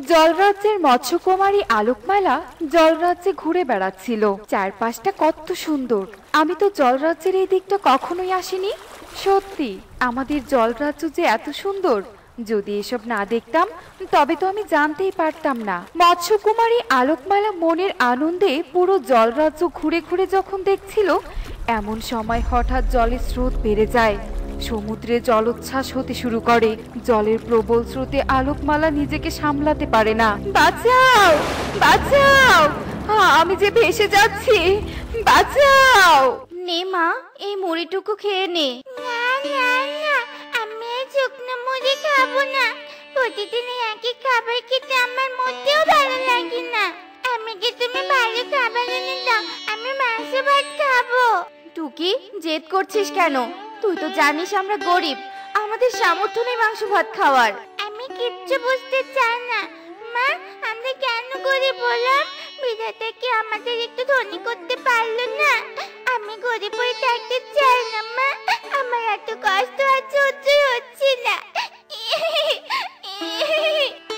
জলরাজ্যের মৎস্যকুমারী আলোকমালা জলরাজ্যে ঘুরে বেড়াচ্ছিল। চারপাশটা কত সুন্দর! আমি তো জলরাজ্যের এই দিকটা কখনোই আসিনি। সত্যি আমাদের জলরাজ্য যে এত সুন্দর, যদি এসব না দেখতাম তবে তো আমি জানতেই পারতাম না। মৎস্যকুমারী আলোকমালা মনের আনন্দে পুরো জলরাজ্য ঘুরে ঘুরে যখন দেখছিল, এমন সময় হঠাৎ জলের স্রোত বেড়ে যায়। সমুদ্রে জলোচ্ছ্বাস হতে শুরু করে। জলের প্রবল স্রোতে আলোকমালা নিজেকে সামলাতে পারে না। বাঁচাও, বাঁচাও, আমি যে ভেসে যাচ্ছি, বাঁচাও। নে মা, এই মুড়িটুকু খেয়ে নে। না না না, আমি এই শুকনো মুড়ি খাবো না। প্রতিদিন একই খাবার খেতে আমার মোটেও ভালো লাগে না। আমাকে তুমি ভালো খাবার এনে দাও, আমি মাংস ভাত খাবো। টুকি, জেদ করছিস কেন? তুই তো জানিস আমরা গরিব, আমাদের সামর্থ্য নেই মাংস ভাত খাওয়ার। আমি কিচ্ছু বুঝতে চাই না মা, আমরা কেন গরিব হলাম? বিধাতা কি আমাদের একটু ধনী করতে পারলো না? আমি গরিব হয়ে থাকতে চাই না মা, আমার এত কষ্ট আর সহ্যই হচ্ছে না।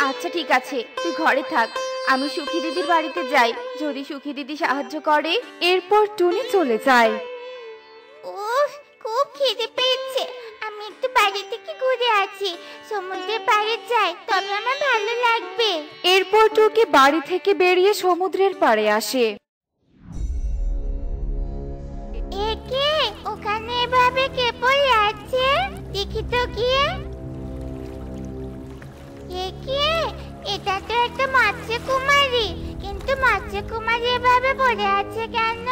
আচ্ছা ঠিক আছে, তুই ঘরে থাক, আমি সুখী দিদির বাড়িতে যাই, যদি সুখী দিদি সাহায্য করে। এরপর টুনি চলে যায়। উফ, খুব খিদে পেয়েছে। আমি একটু বাইরে থেকে ঘুরে আসি, সমুদ্রের পাড়ে যাই, তবে আমার ভালো লাগবে। এরপর টুকি বাড়ি থেকে বেরিয়ে সমুদ্রের পাড়ে আসে। একে ওখানে এভাবে কে পড়ে আছে? দেখি তো গিয়ে। একে, এটা তো একটা মৎস্যকুমারী, কিন্তু মৎস্যকুমারী এভাবে পড়ে আছে কেন?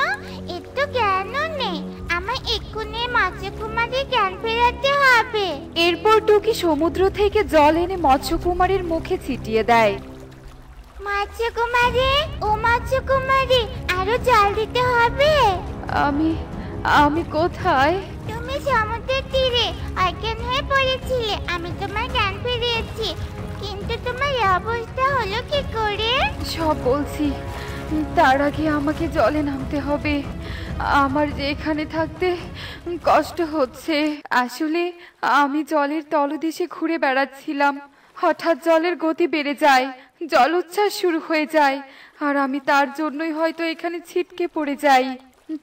এর তো জ্ঞানও নেই। আমার এক্ষুনি মৎস্যকুমারীর জ্ঞান ফেরাতে হবে। এরপর টুকি সমুদ্র থেকে জল এনে মৎস্যকুমারীর মুখে ছিটিয়ে দেয়। মৎস্যকুমারী, ও মৎস্যকুমারী, আরো জল দিতে হবে। আমি আমি কোথায়? তুমি সমুদ্রের তীরে অজ্ঞান হয়ে পড়েছিলে, আমি তোমার জ্ঞান ফিরিয়েছি, কিন্তু তোমার এই অবস্থা হলো কি করে? সব বলছি, তার আগে আমাকে জলে নামতে হবে। আমার যে এখানে থাকতে কষ্ট হচ্ছে। আসলে আমি জলের তলদেশে ঘুরে বেড়াচ্ছিলাম, হঠাৎ জলের গতি বেড়ে যায়, জলোচ্ছ্বাস শুরু হয়ে যায়, আর আমি তার জন্যই হয়তো এখানে ছিটকে পড়ে যাই।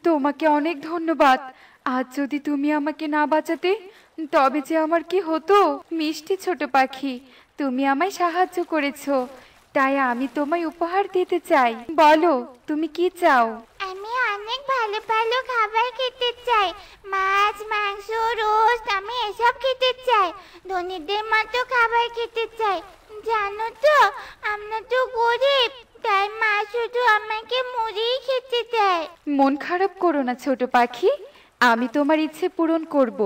তোমাকে অনেক ধন্যবাদ। আজ যদি তুমি আমাকে না বাঁচাতে তবে যে আমার কি হতো। মিষ্টি ছোট পাখি, তুমি আমায় সাহায্য করেছো, তাই আমি তোমায় উপহার দিতে চাই। বলো তুমি কি চাও? আমি অনেক ভালো ভালো খাবার খেতে চাই, মাছ, মাংস, রোস্ট, আমি এসব খেতে চাই। ধনীদের মতো খাবার খেতে চাই। জানো তো, আমরা তো গরিব, তাই মা শুধু আমাকে মুড়িই খেতে দেয়। মন খারাপ করো না ছোট পাখি, আমি তোমার ইচ্ছে পূরণ করব।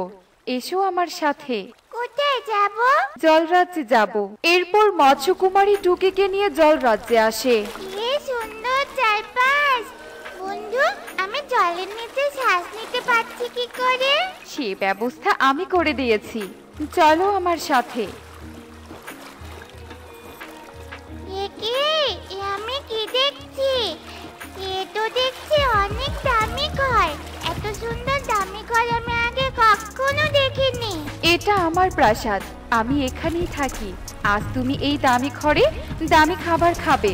এসো আমার সাথে। কোথায় যাব? জলরাজ্যে যাব। এরপর মৎস্যকুমারী টুকিকে নিয়ে জলরাজ্যে আসে। কি সুন্দর চারপাশ! বন্ধু, আমি জলের নিচে শ্বাস নিতে পারছি কি করে? সে ব্যবস্থা আমি করে দিয়েছি, চলো আমার সাথে। এ কি? এ আমি কি দেখছি? এ তো দেখছি অনেক দামি ঘর। এত সুন্দর দামি ঘর আমি আগে কখনো দেখিনি। এটা আমার প্রাসাদ, আমি এখানেই থাকি। আজ তুমি এই দামি ঘরে দামি খাবার খাবে,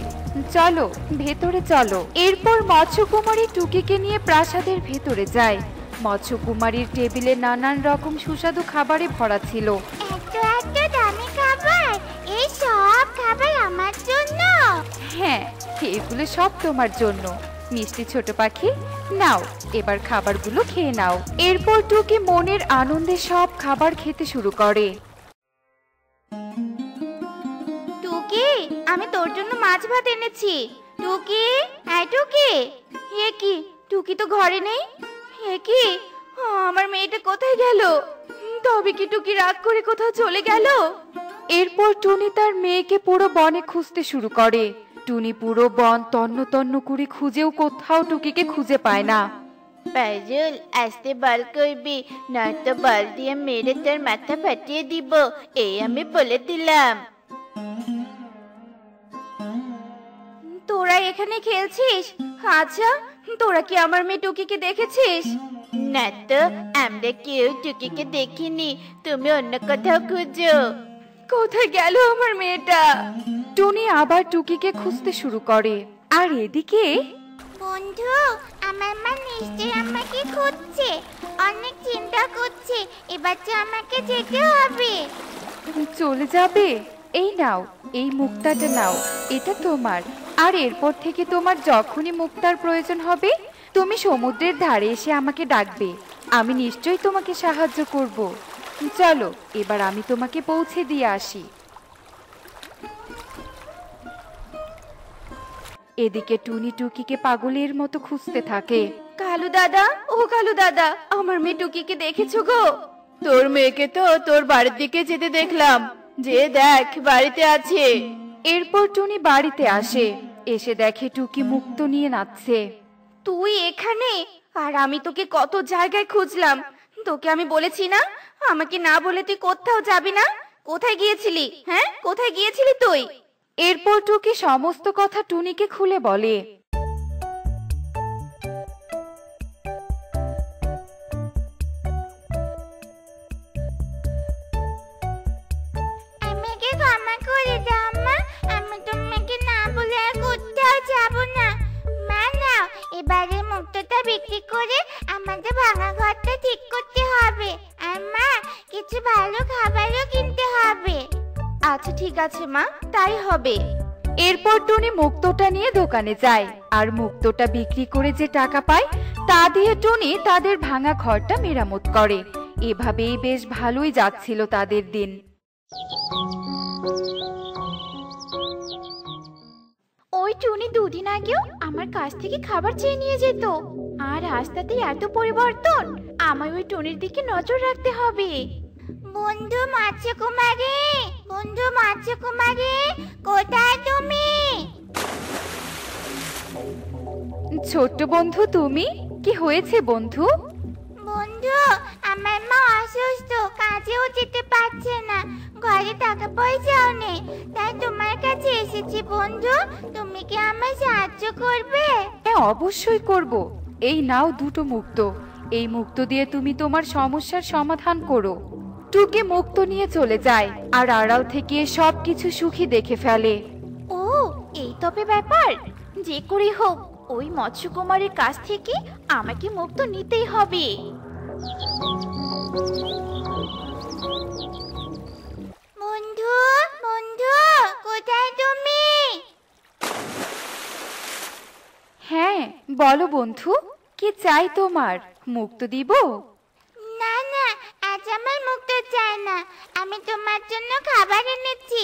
চলো ভেতরে চলো। এরপর মৎস্যকুমারী টুকিকে নিয়ে প্রাসাদের ভেতরে যায়। মৎস্যকুমারীর টেবিলে নানান রকম সুস্বাদু খাবারে ভরা ছিল। এত এত দামি খাবার, এই সব খাবার আমার জন্য? হ্যাঁ, এগুলো সব তোমার জন্য। মিষ্টি ছোট পাখি, নাও এবার খাবারগুলো খেয়ে নাও। এরপর টুকি মনের আনন্দে সব খাবার খেতে শুরু করে। টুকি, আমি তোর জন্য মাছ ভাত এনেছি। টুকি, হ্যাঁ টুকি। হে কি, টুকি তো ঘরে নেই। হে কি, আমার মেয়েটা কোথায় গেল? তবে কি টুকি রাগ করে কোথাও চলে গেল? এরপর টুনি তার মেয়েকে পুরো বনে খুঁজতে শুরু করে। টুনি পুরো বন তন্ন তন্ন করে খুঁজেও কোথাও টুকিকে খুঁজে পায় না। পাজল, আসতে বল করবি, নয়তো বল দিয়ে মেরে তোর মাথা ফাটিয়ে দিব, এই আমি বলে দিলাম। তোরা এখানে খেলছিস? আচ্ছা, তোরা কি আমার মেয়ে টুকিকে দেখেছিস? না তো, আমরা কেউ টুকিকে দেখিনি, তুমি অন্য কোথাও খুঁজো। কোথায় গেল আমার মেয়েটা? টুনি আবার টুকিকে খুঁজতে শুরু করে। আর এদিকে বন্ধু, আমার মা নিশ্চয়ই আমাকে খুঁজছে, অনেক চিন্তা করছে। এবার তো আমাকে যেতে হবে। চলে যাবে? এই নাও, এই মুক্তাটা নাও, এটা তোমার। আর এরপর থেকে তোমার যখনই মুক্তার প্রয়োজন হবে তুমি সমুদ্রের ধারে এসে আমাকে ডাকবে, আমি নিশ্চয়ই তোমাকে সাহায্য করব। চলো এবার আমি তোমাকে পৌঁছে দিয়ে আসি। এদিকে টুনি টুকিকে পাগলের মতো খুঁজতে থাকে। কালু দাদা, ও কালু দাদা, আমার মেয়ে টুকিকে দেখেছো গো? তোর মেয়েকে তো তোর বাড়ির দিকে যেতে দেখলাম, যে দেখ বাড়িতে আছে। এরপর টুনি বাড়িতে আসে, এসে দেখে টুকি মুক্তো নিয়ে নাচছে। তুই এখানে? আর আমি তোকে কত জায়গায় খুঁজলাম। তোকে আমি বলেছি না, আমাকে না বলে তুই কোথাও যাবি না। কোথায় গিয়েছিলি? হ্যাঁ, কোথায় গিয়েছিলি তুই? এরপর টুকি সমস্ত কথা টুনিকে খুলে বলে। আমাকে ক্ষমা করে দাও মা, আমি তোমাকে না বলে আর কোথাও যাব না। মা নাও, এবারে মুক্তটা বিক্রি করে আমাদের ভাঙা ঘরটা ঠিক করতে হবে। আর মা, কিছু ভালো খাবারও কিনতে হবে। আচ্ছা ঠিক আছে মা, তাই হবে। এরপর টুনি মুক্তোটা নিয়ে দোকানে যায়, আর মুক্তোটা বিক্রি করে যে টাকা পায় তা দিয়ে টুনি তাদের ভাঙা ঘরটা মেরামত করে। এভাবেই বেশ ভালোই যাচ্ছিল তাদের দিন। ওই টুনি দুদিন আগেও আমার কাছ থেকে খাবার চেয়ে নিয়ে যেত, আর আজ তাতে এত পরিবর্তন। আমায় ওই টুনির দিকে নজর রাখতে হবে। বন্ধু মৎস্যকুমারী, বন্ধু মৎস্যকুমারী, কোথায় তুমি? ছোট্ট বন্ধু, তুমি? কি হয়েছে বন্ধু? বন্ধু, আমার মা অসুস্থ, কাজেও যেতে পারছে না, ঘরে টাকা পয়সাও নেই, তাই তোমার কাছে এসেছি বন্ধু। তুমি কি আমায় সাহায্য করবে? হ্যাঁ, অবশ্যই করব। এই নাও দুটো মুক্তো, এই মুক্তো দিয়ে তুমি তোমার সমস্যার সমাধান করো। টুকি মুক্তো নিয়ে চলে যায়, আর আড়াল থেকে সবকিছু সুখী দেখে ফেলে। ও, এই তবে ব্যাপার। যে করে হোক ওই মৎস্যকুমারীর কাছ থেকে আমাকে মুক্ত নিতেই হবে। বন্ধু, বন্ধু, কোথায় তুমি? হ্যাঁ বলো বন্ধু, কি চাই তোমার? মুক্তো দিব? না না, আজ আমার মুক্ত চাই না, আমি তোমার জন্য খাবার এনেছি।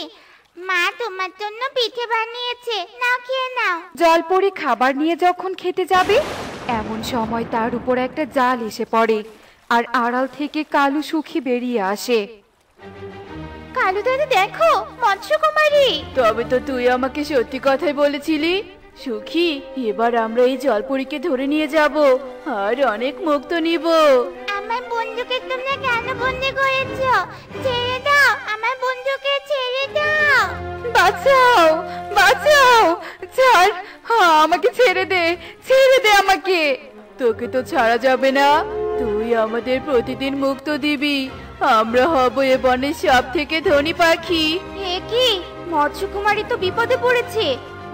মা তোমার জন্য পিঠে বানিয়েছে, নাও খেয়ে নাও। জলপরি খাবার নিয়ে যখন খেতে যাবে এমন সময় তার উপর একটা জাল এসে পড়ে, আর আড়াল থেকে কালু সুখী বেরিয়ে আসে। কালু দাদা দেখো, মৎস্যকুমারী। তবে তো তুই আমাকে সত্যি কথাই বলেছিলি সুখী। এবার আমরা এই জলপরীকে ধরে নিয়ে যাব আর অনেক মুক্ত নিব। আমার বন্ধুকে তোমরা কেন বন্দি করেছো? ছেড়ে দাও, আমার বন্ধুকে ছেড়ে দাও। বাঁচাও, বাঁচাও, ছাড়, আমাকে ছেড়ে দে, ছেড়ে দে আমাকে। তোকে তো ছাড়া যাবে না, তুই আমাদের প্রতিদিন মুক্ত দিবি। আমরা হব এ বনের সব থেকে ধনী পাখি। এ কি, মৎস্যকুমারী তো বিপদে পড়েছে।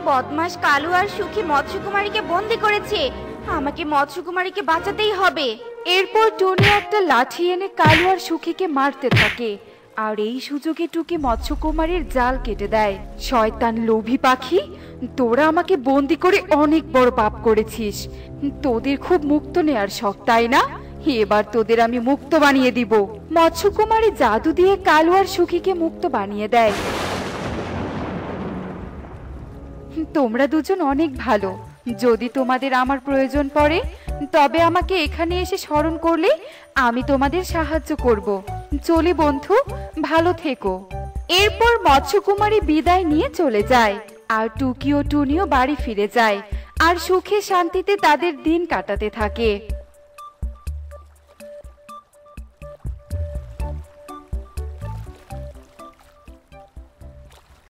বদমাশ কালু আর সুখী মৎস্যকুমারীকে বন্দি করেছে। আমাকে মৎস্যকুমারীকে বাঁচাতেই হবে। এরপর টুনি একটা লাঠি এনে কালু আর সুখীকে মারতে থাকে, আর এই সুযোগে টুকি মৎস্যকুমারীর জাল কেটে দেয়। শয়তান লোভী পাখি, তোরা আমাকে বন্দি করে অনেক বড় পাপ করেছিস। তোদের খুব মুক্ত নেয়ার শখ, তাই না? এবার তোদের আমি মুক্ত বানিয়ে দিব। মৎস্যকুমারী জাদু দিয়ে কালু আর সুখীকে মুক্ত বানিয়ে দেয়। তোমরা দুজন অনেক ভালো। যদি তোমাদের আমার প্রয়োজন পড়ে তবে আমাকে এখানে এসে স্মরণ করলে আমি তোমাদের সাহায্য করব। চলি বন্ধু, ভালো থেকো। এরপর মৎস্যকুমারী বিদায় নিয়ে চলে যায়, আর টুকি ও টুনিও বাড়ি ফিরে যায়, আর সুখে শান্তিতে তাদের দিন কাটাতে থাকে।